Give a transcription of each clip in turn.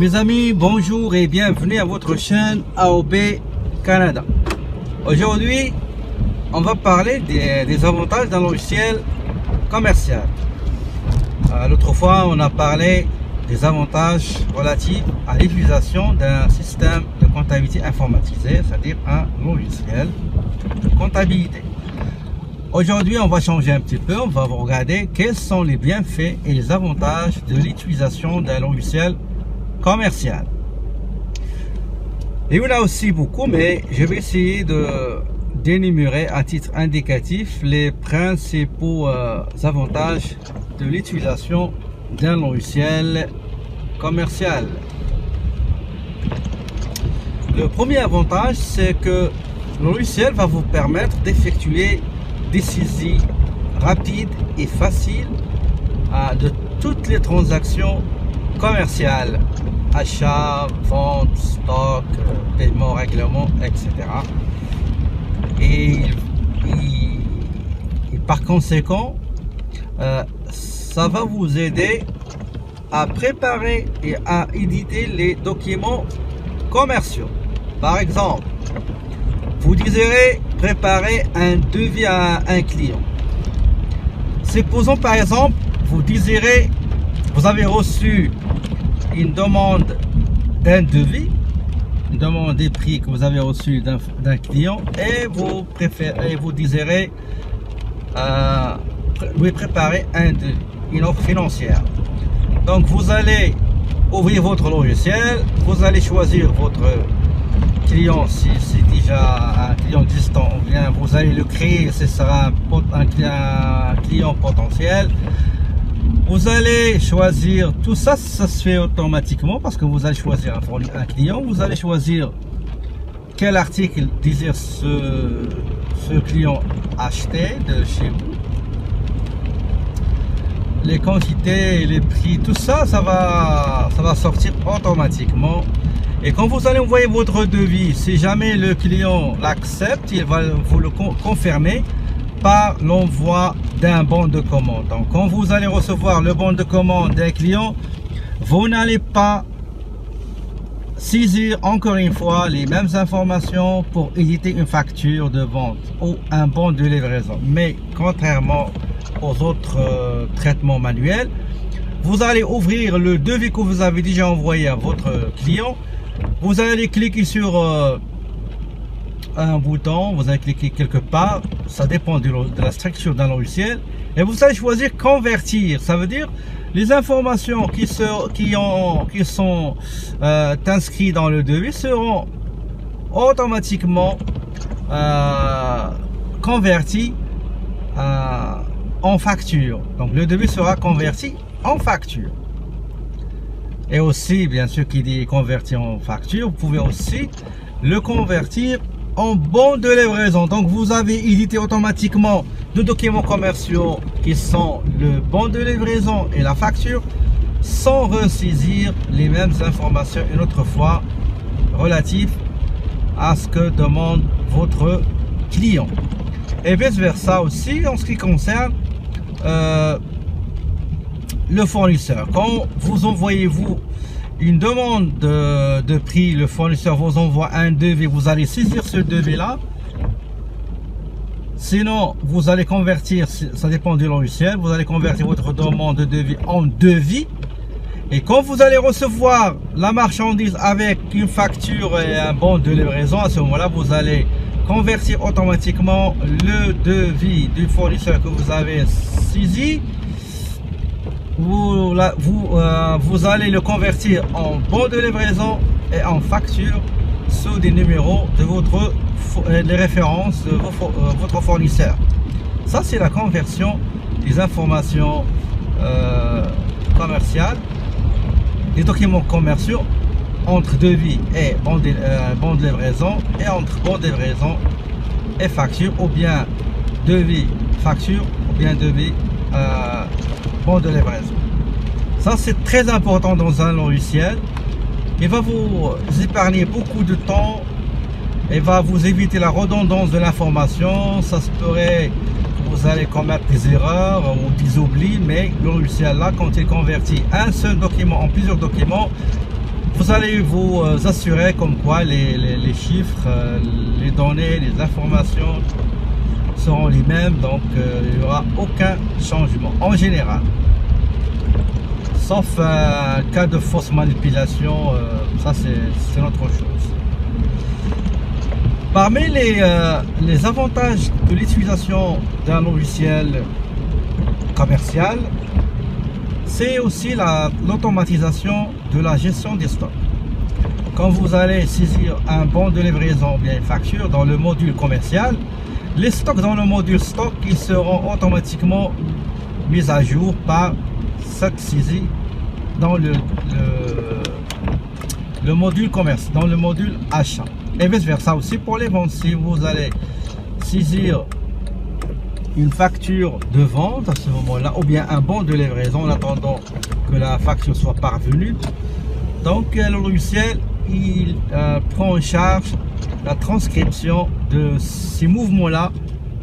Mes amis, bonjour et bienvenue à votre chaîne AOB Canada. Aujourd'hui, on va parler des avantages d'un logiciel commercial. L'autre fois, on a parlé des avantages relatifs à l'utilisation d'un système de comptabilité informatisé, c'est-à-dire un logiciel de comptabilité. Aujourd'hui, on va changer un petit peu, on va regarder quels sont les bienfaits et les avantages de l'utilisation d'un logiciel commercial. Il y en a aussi beaucoup, mais je vais essayer d'énumérer à titre indicatif les principaux avantages de l'utilisation d'un logiciel commercial. Le premier avantage, c'est que le logiciel va vous permettre d'effectuer des saisies rapides et faciles de toutes les transactions commerciales, achat, vente, stock, paiement, règlement, etc. Et par conséquent, ça va vous aider à préparer et à éditer les documents commerciaux. Par exemple, vous désirez préparer un devis à un client. Supposons par exemple, vous avez reçu une demande d'un devis, une demande des prix que vous avez reçu d'un client, et vous désirez lui préparer un devis, une offre financière. Donc vous allez ouvrir votre logiciel, vous allez choisir votre client si c'est déjà un client existant, ou bien vous allez le créer, ce sera un client potentiel. Vous allez choisir tout ça, ça se fait automatiquement parce que vous allez choisir un client, vous allez choisir quel article désire ce client acheter de chez vous, les quantités, les prix, tout ça, ça va sortir automatiquement. Et quand vous allez envoyer votre devis, si jamais le client l'accepte, il va vous le confirmer par l'envoi d'un bon de commande. Donc quand vous allez recevoir le bon de commande d'un client, vous n'allez pas saisir encore une fois les mêmes informations pour éditer une facture de vente ou un bon de livraison. Mais contrairement aux autres traitements manuels, vous allez ouvrir le devis que vous avez déjà envoyé à votre client. Vous allez cliquer sur un bouton, vous allez cliquer quelque part, ça dépend de la structure d'un logiciel, et vous allez choisir convertir. Ça veut dire les informations qui sont inscrites dans le devis seront automatiquement converties en facture. Donc le devis sera converti en facture. Et aussi, bien sûr, qui dit converti en facture, vous pouvez aussi le convertir en bon de livraison. Donc vous avez édité automatiquement deux documents commerciaux qui sont le bon de livraison et la facture, sans ressaisir les mêmes informations une autre fois relatives à ce que demande votre client. Et vice versa aussi en ce qui concerne le fournisseur. Quand vous envoyez une demande de prix, le fournisseur vous envoie un devis, vous allez saisir ce devis là. Sinon vous allez convertir, ça dépend du logiciel, vous allez convertir votre demande de devis en devis. Et quand vous allez recevoir la marchandise avec une facture et un bon de livraison, à ce moment là vous allez convertir automatiquement le devis du fournisseur que vous avez saisi. Vous allez le convertir en bon de livraison et en facture sous des numéros de les références de votre fournisseur. Ça, c'est la conversion des informations commerciales, des documents commerciaux entre devis et bon de livraison, et entre bon de livraison et facture, ou bien devis facture, ou bien devis bon de livraison. Ça, c'est très important dans un logiciel. Il va vous épargner beaucoup de temps et va vous éviter la redondance de l'information. Ça se pourrait que vous allez commettre des erreurs ou des oublis, mais le logiciel là, quand il convertit un seul document en plusieurs documents, vous allez vous assurer comme quoi les chiffres, les données, les informations seront les mêmes, donc il n'y aura aucun changement en général. Sauf cas de fausse manipulation, ça c'est autre chose. Parmi les avantages de l'utilisation d'un logiciel commercial, c'est aussi l'automatisation de la gestion des stocks. Quand vous allez saisir un bon de livraison ou bien une facture dans le module commercial, les stocks dans le module stock, ils seront automatiquement mis à jour par cette saisie dans le module commerce, dans le module achat, et vice versa aussi pour les ventes. Si vous allez saisir une facture de vente à ce moment-là, ou bien un bon de livraison en attendant que la facture soit parvenue, donc le logiciel il prend en charge la transcription de ces mouvements-là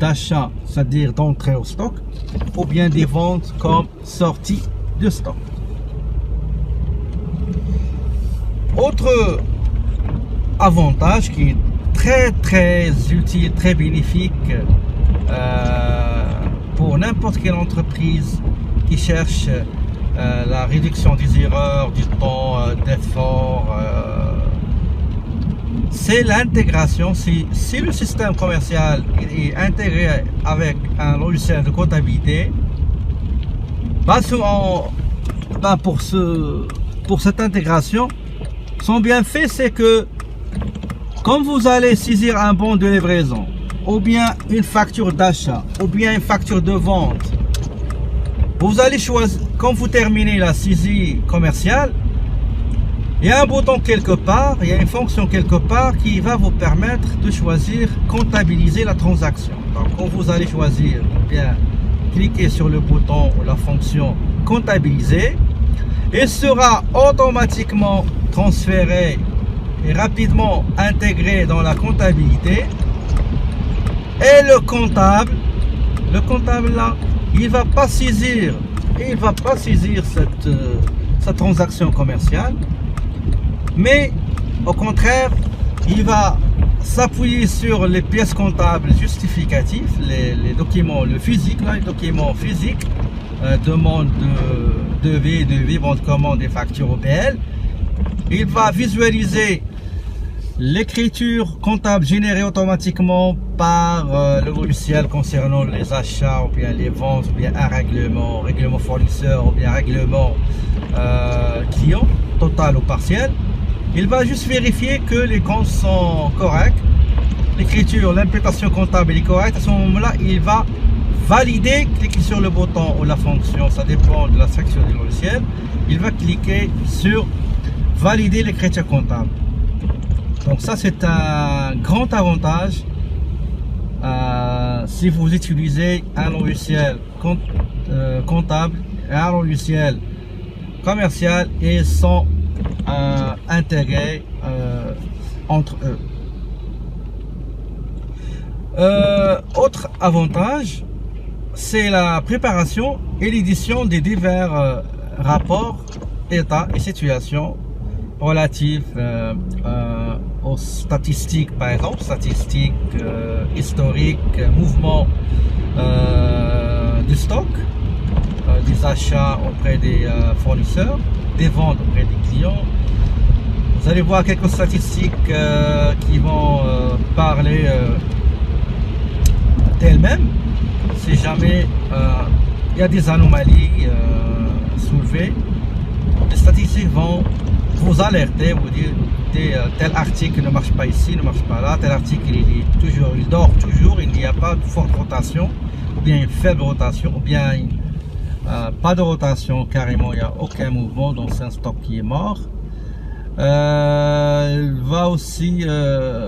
d'achat, c'est-à-dire d'entrée au stock, ou bien des ventes comme sortie de stock. Autre avantage qui est très utile, très bénéfique pour n'importe quelle entreprise qui cherche la réduction des erreurs, du temps d'effort, c'est l'intégration. Si le système commercial est intégré avec un logiciel de comptabilité, pour cette intégration, son bienfait, c'est que quand vous allez saisir un bon de livraison, ou bien une facture d'achat, ou bien une facture de vente, vous allez choisir, quand vous terminez la saisie commerciale, il y a un bouton quelque part, il y a une fonction quelque part qui va vous permettre de choisir comptabiliser la transaction. Donc quand vous allez choisir, bien cliquer sur le bouton ou la fonction comptabiliser, il sera automatiquement transféré et rapidement intégré dans la comptabilité, et le comptable là, il va pas saisir cette transaction commerciale, mais au contraire il va s'appuyer sur les pièces comptables justificatives, les documents, le physique là, les documents physiques, demande de devis, bon de commande et facture OPL. Il va visualiser l'écriture comptable générée automatiquement par le logiciel concernant les achats ou bien les ventes, ou bien un règlement fournisseur, ou bien règlement client, total ou partiel. Il va juste vérifier que les comptes sont corrects, l'écriture, l'imputation comptable est correcte. À ce moment-là, il va valider, cliquer sur le bouton ou la fonction, ça dépend de la section du logiciel. Il va cliquer sur valider l'écriture comptable. Donc ça, c'est un grand avantage si vous utilisez un logiciel comptable et un logiciel commercial et sont intégrés entre eux. Autre avantage, c'est la préparation et l'édition des divers rapports, états et situations relatives aux statistiques, par exemple, statistiques historiques, mouvements du stock, des achats auprès des fournisseurs, des ventes auprès des clients. Vous allez voir quelques statistiques qui vont parler d'elles-mêmes. Si jamais il y a des anomalies soulevées, les statistiques vont vous alerter, vous dire tel article ne marche pas ici, ne marche pas là, tel article il dort toujours, il n'y a pas de forte rotation, ou bien une faible rotation, ou bien pas de rotation carrément, il n'y a aucun mouvement, donc c'est un stock qui est mort. Il va aussi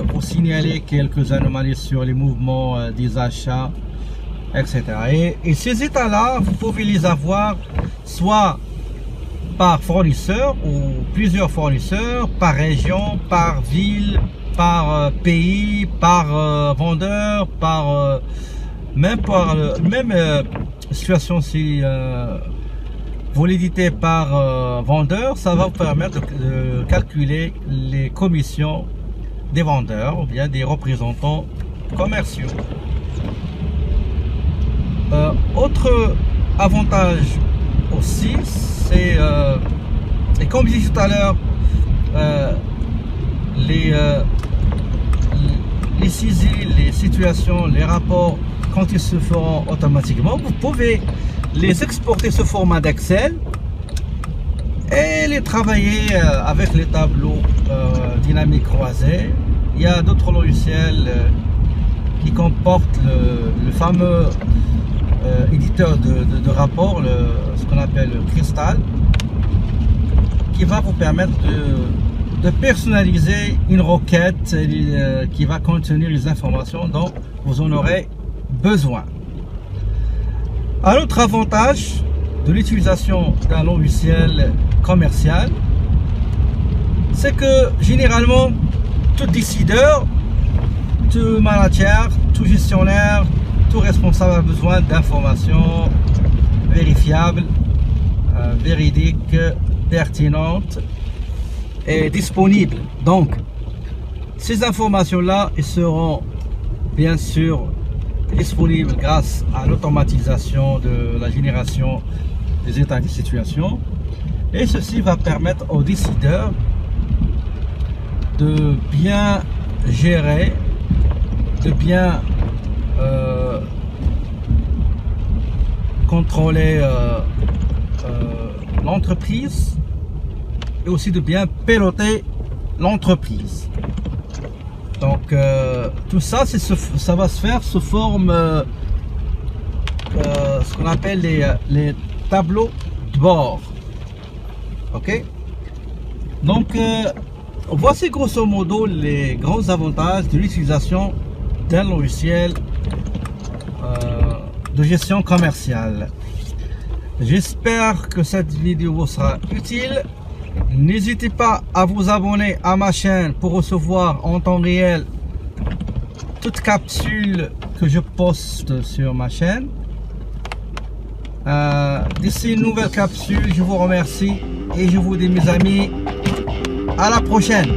vous signaler quelques anomalies sur les mouvements des achats, etc. Et ces états-là, vous pouvez les avoir soit par fournisseur ou plusieurs fournisseurs, par région, par ville, par pays, par vendeur, par même situation si vous l'éditez par vendeur, ça va vous permettre de calculer les commissions des vendeurs ou bien des représentants commerciaux. Autre avantage aussi, c'est et comme je disais tout à l'heure, les saisies, les situations, les rapports, quand ils se feront automatiquement, vous pouvez les exporter sous format d'Excel et les travailler avec les tableaux dynamiques croisés. Il y a d'autres logiciels qui comportent le fameux éditeur de rapport, ce qu'on appelle le Crystal, qui va vous permettre de personnaliser une requête qui va contenir les informations dont vous en aurez besoin. Un autre avantage de l'utilisation d'un logiciel commercial, c'est que généralement tout décideur, tout manager, tout gestionnaire, tout responsable a besoin d'informations vérifiables, véridiques, pertinentes et disponibles. Donc ces informations là seront bien sûr disponible grâce à l'automatisation de la génération des états de situation, et ceci va permettre aux décideurs de bien gérer, de bien contrôler l'entreprise et aussi de bien piloter l'entreprise. Donc tout ça, ça va se faire sous forme ce qu'on appelle les tableaux de bord. Ok, donc voici grosso modo les grands avantages de l'utilisation d'un logiciel de gestion commerciale. J'espère que cette vidéo vous sera utile. N'hésitez pas à vous abonner à ma chaîne pour recevoir en temps réel toute capsule que je poste sur ma chaîne. D'ici une nouvelle capsule, je vous remercie et je vous dis, mes amis, à la prochaine.